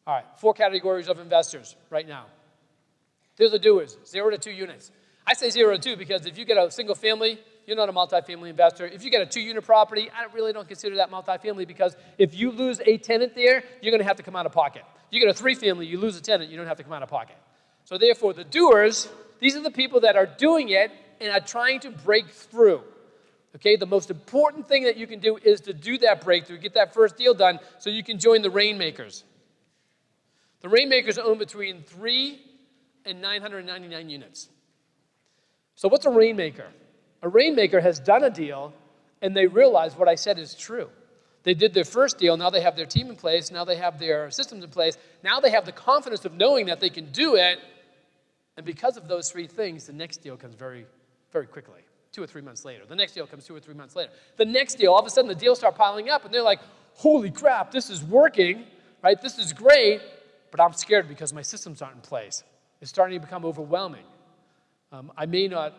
All right, 4 categories of investors right now. Here's the doers, 0 to 2 units. I say 0 to 2 because if you get a single family, you're not a multifamily investor. If you get a 2-unit property, I really don't consider that multifamily because if you lose a tenant there, you're going to have to come out of pocket. You get a 3-family, you lose a tenant, you don't have to come out of pocket. So therefore, the doers, these are the people that are doing it and are trying to break through. Okay, the most important thing that you can do is to do that breakthrough, get that first deal done so you can join the rainmakers. The rainmakers own between 3 and 999 units. So what's a rainmaker? A rainmaker has done a deal, and they realize what I said is true. They did their first deal. Now they have their team in place. Now they have their systems in place. Now they have the confidence of knowing that they can do it. And because of those 3 things, the next deal comes very, very quickly, 2 or 3 months later. The next deal comes 2 or 3 months later. The next deal, all of a sudden, the deals start piling up, and they're like, holy crap, this is working, right? This is great, but I'm scared because my systems aren't in place. It's starting to become overwhelming. I may not,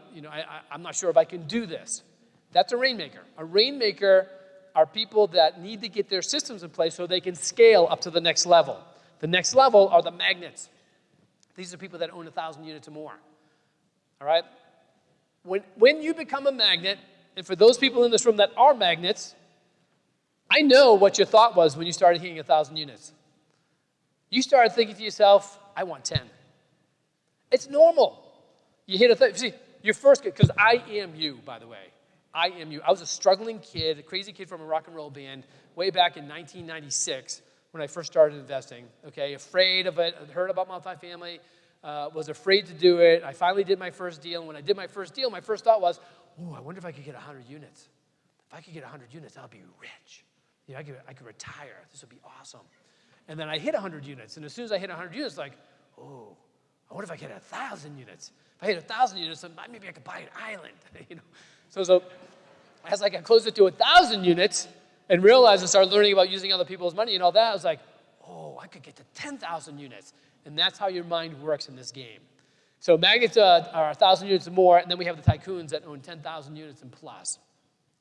I'm not sure if I can do this. That's a rainmaker. A rainmaker are people that need to get their systems in place so they can scale up to the next level. The next level are the magnets. These are people that own 1,000 units or more. All right? When you become a magnet, and for those people in this room that are magnets, I know what your thought was when you started hitting 1,000 units. You started thinking to yourself, I want 10. It's normal. You hit see, your first kid, because I am you, by the way. I am you. I was a struggling kid, a crazy kid from a rock and roll band way back in 1996 when I first started investing, okay? Afraid of it, heard about multifamily, was afraid to do it. I finally did my first deal, and when I did my first deal, my first thought was, I wonder if I could get 100 units. If I could get 100 units, I'll be rich. I could retire. This would be awesome. And then I hit 100 units, and as soon as I hit 100 units, like, I wonder if I get 1,000 units. If I hit 1,000 units, then maybe I could buy an island. So as I got closer to 1,000 units and realized and started learning about using other people's money and all that, I was like, I could get to 10,000 units. And that's how your mind works in this game. So magnets are 1,000 units or more, and then we have the Tycoons that own 10,000 units and plus.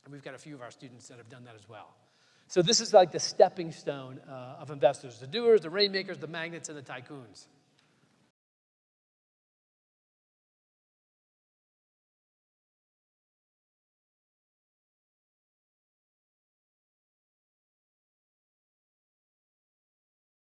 And we've got a few of our students that have done that as well. So this is like the stepping stone of investors, the doers, the rainmakers, the magnets, and the Tycoons.